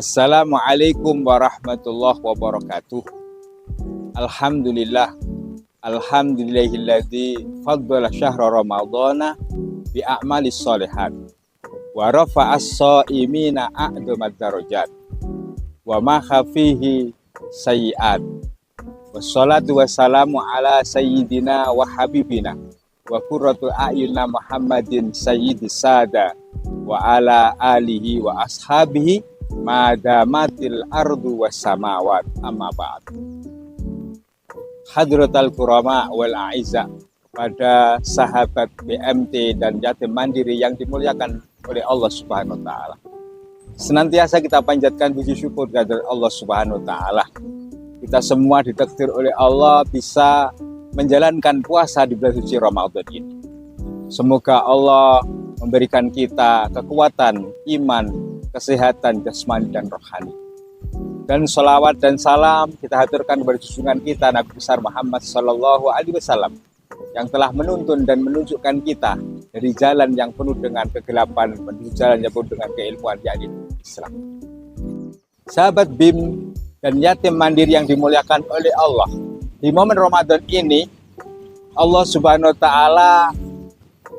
Assalamualaikum warahmatullahi wabarakatuh. Alhamdulillah. Alhamdulillahilladzi faddala syahra ramadhana bi a'malis sholihat wa rafa'as shaimina a'dhamad darajat wa ma khafihi sayyi'at. Wassalatu wassalamu ala sayyidina wa habibina wa qurratu a'yunna Muhammadin sayyidis sada wa ala alihi wa ashabihi madamatil ardu was samawat, amma ba'd. Hadratal kurama wal a'izza, pada sahabat BMT dan yatim mandiri yang dimuliakan oleh Allah Subhanahu wa taala. Senantiasa kita panjatkan puji syukur kepada Allah Subhanahu wa taala. Kita semua ditakdir oleh Allah bisa menjalankan puasa di bulan suci Ramadan ini. Semoga Allah memberikan kita kekuatan iman, kesehatan jasmani dan rohani. Dan sholawat dan salam kita haturkan kepada junjungan kita Nabi besar Muhammad Sallallahu Alaihi Wasallam yang telah menuntun dan menunjukkan kita dari jalan yang penuh dengan kegelapan menuju jalan yang penuh dengan keilmuan, yakni Islam. Sahabat BIM dan yatim mandiri yang dimuliakan oleh Allah, di momen Ramadan ini Allah Subhanahu Wa Taala,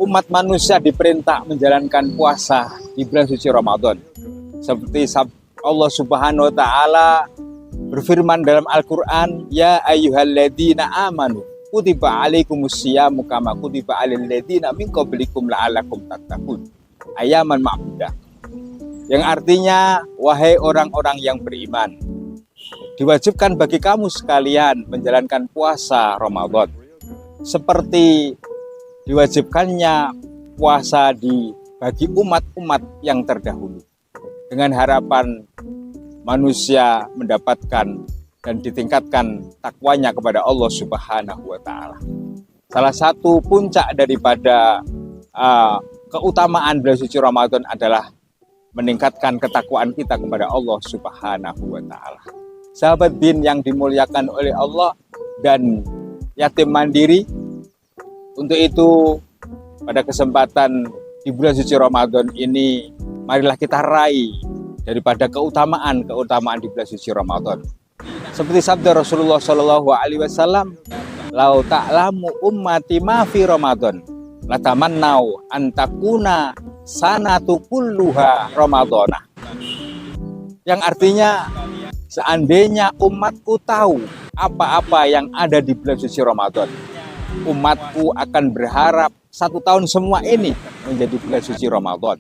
umat manusia diperintah menjalankan puasa di bulan suci Ramadan. Seperti Allah Subhanahu wa taala berfirman dalam Al-Qur'an, ya ayyuhalladzina amanu kutiba alaikumusyiyamu kama kutiba alal ladzina min qablikum la'allakum tattaqun. Ayaman ma'budah. Yang artinya, wahai orang-orang yang beriman, diwajibkan bagi kamu sekalian menjalankan puasa Ramadan seperti diwajibkannya puasa bagi umat-umat yang terdahulu, dengan harapan manusia mendapatkan dan ditingkatkan takwanya kepada Allah Subhanahu wa taala. Salah satu puncak daripada keutamaan bulan suci Ramadan adalah meningkatkan ketakwaan kita kepada Allah Subhanahu wa taala. Sahabat bin yang dimuliakan oleh Allah dan yatim mandiri, untuk itu pada kesempatan di bulan suci Ramadan ini, marilah kita raih daripada keutamaan di bulan suci Ramadan. Seperti sabda Rasulullah Shallallahu Alaihi Wasallam, "Lau ta'lamu ummati ma fi Ramadan, latamannau antakuna sanatu kulluha Ramadana." Yang artinya, seandainya umatku tahu apa-apa yang ada di bulan suci Ramadan, umatku akan berharap satu tahun semua ini menjadi bulan suci Ramadan.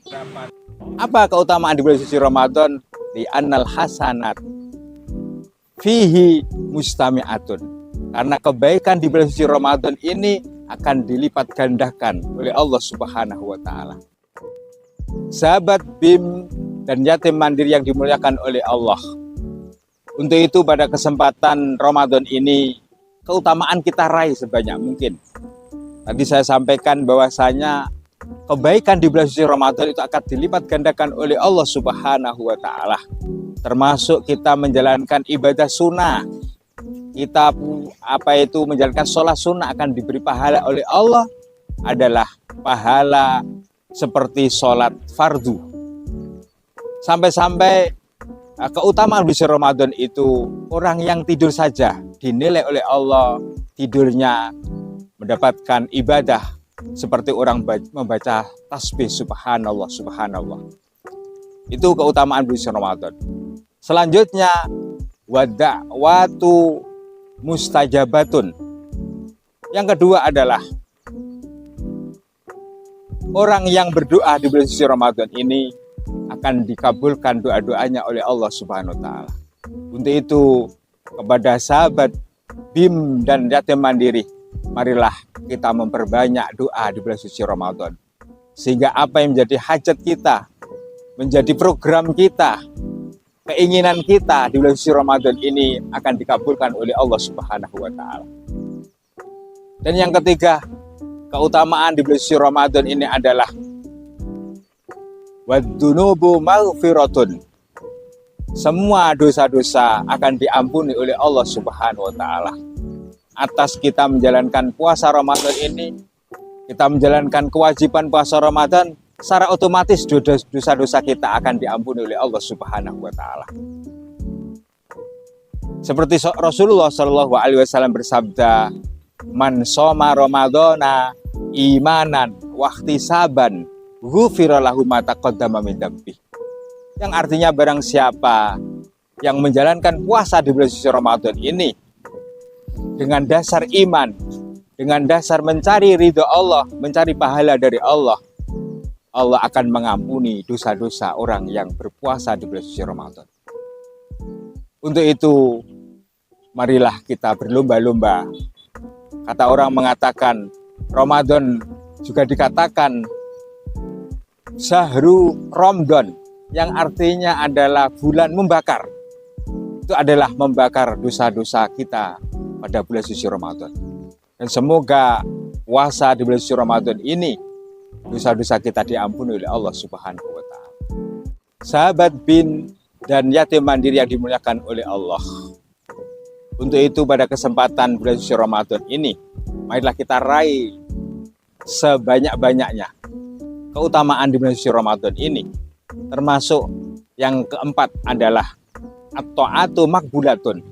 Apa keutamaan di bulan suci Ramadan? Di annal hasanat fihi mustami'atun. Karena kebaikan di bulan suci Ramadan ini akan dilipat gandakan oleh Allah Subhanahu wa taala. Sahabat BIM dan yatim mandiri yang dimuliakan oleh Allah, untuk itu pada kesempatan Ramadan ini keutamaan kita raih sebanyak mungkin. Tadi saya sampaikan bahwasanya kebaikan di bulan suci Ramadan itu akan dilipat gandakan oleh Allah Subhanahu wa taala. Termasuk kita menjalankan ibadah sunnah. Kita menjalankan sholat sunnah akan diberi pahala oleh Allah adalah pahala seperti sholat fardu. Sampai-sampai keutamaan bulan Ramadan itu, orang yang tidur saja dinilai oleh Allah tidurnya mendapatkan ibadah seperti orang membaca tasbih subhanallah subhanallah. Itu keutamaan bulan Ramadan. Selanjutnya, wada'watu mustajabatun. Yang kedua adalah orang yang berdoa di bulan suci Ramadan ini akan dikabulkan doa-doanya oleh Allah Subhanahu wa taala. Untuk itu, kepada sahabat BIM dan yatim mandiri, marilah kita memperbanyak doa di bulan suci Ramadan. Sehingga apa yang menjadi hajat kita, menjadi program kita, keinginan kita di bulan suci Ramadan ini akan dikabulkan oleh Allah Subhanahu wa taala. Dan yang ketiga, keutamaan di bulan suci Ramadan ini adalah Wadzunubu maghfiratun. Semua dosa-dosa akan diampuni oleh Allah Subhanahu wa taala. Atas kita menjalankan puasa Ramadan ini, kita menjalankan kewajiban puasa Ramadan, secara otomatis dosa-dosa kita akan diampuni oleh Allah Subhanahu wa taala. Seperti Rasulullah Shallallahu alaihi wasallam bersabda, "Man shoma Ramadhana imanan wa ihtisaban, ghufira lahu ma taqaddama min dzambi." Yang artinya barang siapa yang menjalankan puasa di bulan suci Ramadan ini dengan dasar iman, dengan dasar mencari ridho Allah, mencari pahala dari Allah, Allah akan mengampuni dosa-dosa orang yang berpuasa di bulan suci Ramadan. Untuk itu, marilah kita berlomba-lomba. Kata orang mengatakan, Ramadan juga dikatakan Syahru Ramadan, yang artinya adalah bulan membakar. Itu adalah membakar dosa-dosa kita pada bulan suci Ramadan. Dan semoga puasa di bulan suci Ramadan ini, dosa-dosa kita diampuni oleh Allah Subhanahu wa taala. Sahabat bin dan yatim mandiri yang dimuliakan oleh Allah. Untuk itu pada kesempatan bulan suci Ramadan ini, marilah kita raih sebanyak-banyaknya keutamaan di bulan suci Ramadan ini. Termasuk yang keempat adalah at-ta'atu makbulatun.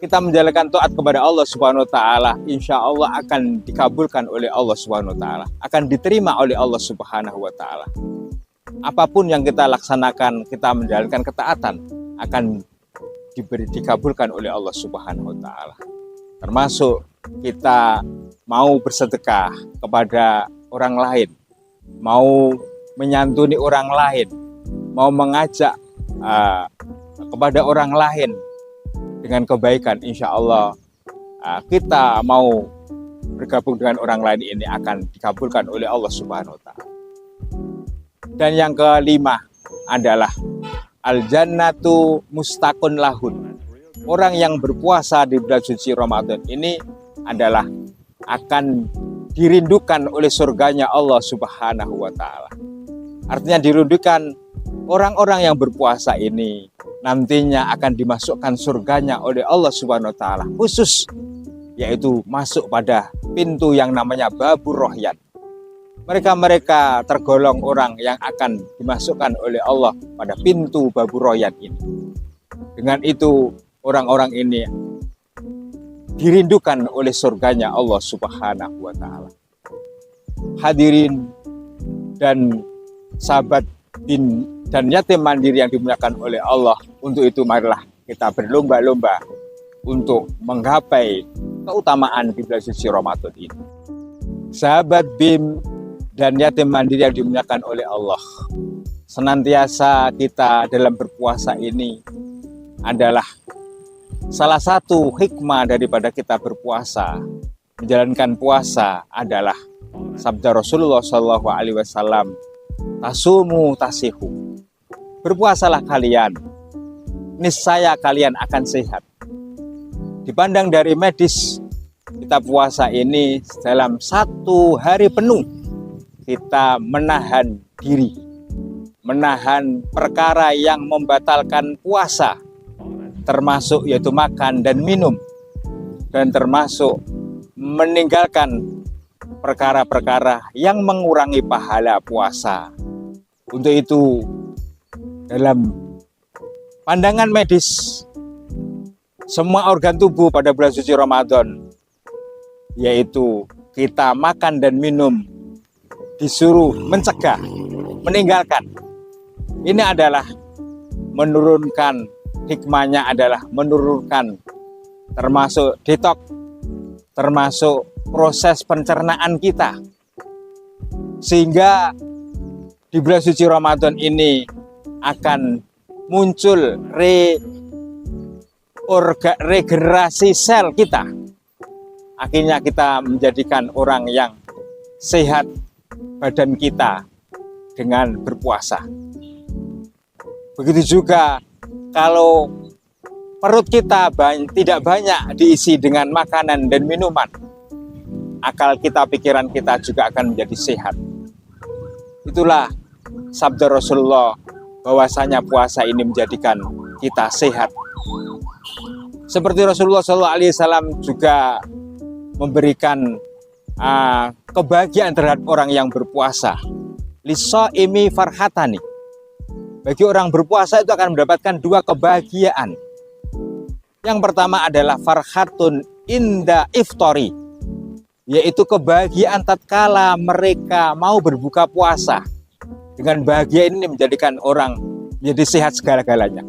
Kita menjalankan taat kepada Allah Subhanahu wa taala, insya Allah akan dikabulkan oleh Allah Subhanahu wa taala, akan diterima oleh Allah Subhanahu wa taala. Apapun yang kita laksanakan, kita menjalankan ketaatan, akan dikabulkan oleh Allah Subhanahu wa taala. Termasuk kita mau bersedekah kepada orang lain, mau menyantuni orang lain, mau mengajak kepada orang lain dengan kebaikan, insya Allah kita mau bergabung dengan orang lain ini akan dikabulkan oleh Allah Subhanahu wa taala. Dan yang kelima adalah al-jannatu mustaqun lahun. Orang yang berpuasa di bulan suci Ramadan ini adalah akan dirindukan oleh surganya Allah Subhanahu wa taala. Artinya dirindukan orang-orang yang berpuasa ini nantinya akan dimasukkan surganya oleh Allah Subhanahu wa taala, khusus yaitu masuk pada pintu yang namanya Babur Rohyan. Mereka tergolong orang yang akan dimasukkan oleh Allah pada pintu Babur Rohyan ini. Dengan itu orang-orang ini dirindukan oleh surganya Allah Subhanahu wa taala. Hadirin dan sahabat bin dan yatim mandiri yang dimuliakan oleh Allah, untuk itu marilah kita berlomba-lomba untuk menggapai keutamaan di bulan suci Ramadan ini. Sahabat BIM dan yatim mandiri yang dimuliakan oleh Allah, senantiasa kita dalam berpuasa ini adalah salah satu hikmah daripada kita berpuasa, menjalankan puasa adalah sabda Rasulullah SAW, tasumu tasihu. Berpuasalah kalian, niscaya kalian akan sehat. Dipandang dari medis, kita puasa ini dalam 1 hari penuh kita menahan diri, menahan perkara yang membatalkan puasa, termasuk yaitu makan dan minum, dan termasuk meninggalkan perkara-perkara yang mengurangi pahala puasa. Untuk itu, dalam pandangan medis, semua organ tubuh pada bulan suci Ramadan, yaitu kita makan dan minum, disuruh mencegah, meninggalkan. Ini adalah menurunkan, hikmahnya adalah menurunkan, termasuk detok, termasuk proses pencernaan kita. Sehingga di bulan suci Ramadan ini akan muncul regenerasi sel kita. Akhirnya kita menjadikan orang yang sehat badan kita dengan berpuasa. Begitu juga kalau perut kita tidak banyak diisi dengan makanan dan minuman, akal kita, pikiran kita juga akan menjadi sehat. Itulah sabda Rasulullah bahwasanya puasa ini menjadikan kita sehat. Seperti Rasulullah SAW juga memberikan kebahagiaan terhadap orang yang berpuasa. Lis-shaimi farhatani. Bagi orang berpuasa itu akan mendapatkan dua kebahagiaan. Yang pertama adalah farhatun inda iftari, yaitu kebahagiaan tatkala mereka mau berbuka puasa. Dengan bahagia ini menjadikan orang menjadi sehat segala-galanya.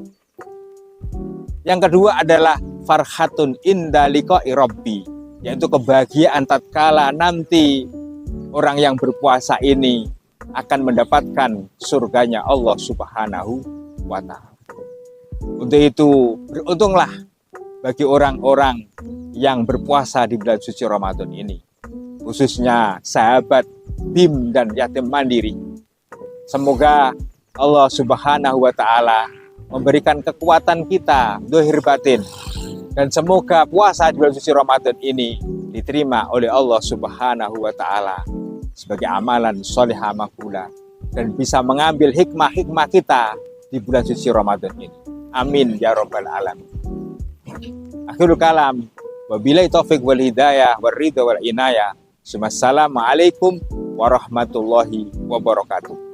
Yang kedua adalah farhatun inda liqa'i rabbi, yaitu kebahagiaan tatkala nanti orang yang berpuasa ini akan mendapatkan surganya Allah Subhanahu wa Ta'ala. Untuk itu, beruntunglah bagi orang-orang yang berpuasa di bulan suci Ramadan ini, khususnya sahabat BIM dan yatim mandiri. Semoga Allah Subhanahu wa Ta'ala memberikan kekuatan kita zahir batin, dan semoga puasa di bulan suci Ramadan ini diterima oleh Allah Subhanahu wa Ta'ala sebagai amalan sholihah makbulah, dan bisa mengambil hikmah-hikmah kita di bulan suci Ramadan ini. Amin ya rabbal alamin. Akhirul kalam, wabillahi taufiq wal hidayah wal ridha wal inayah. Assalamualaikum warahmatullahi wabarakatuh.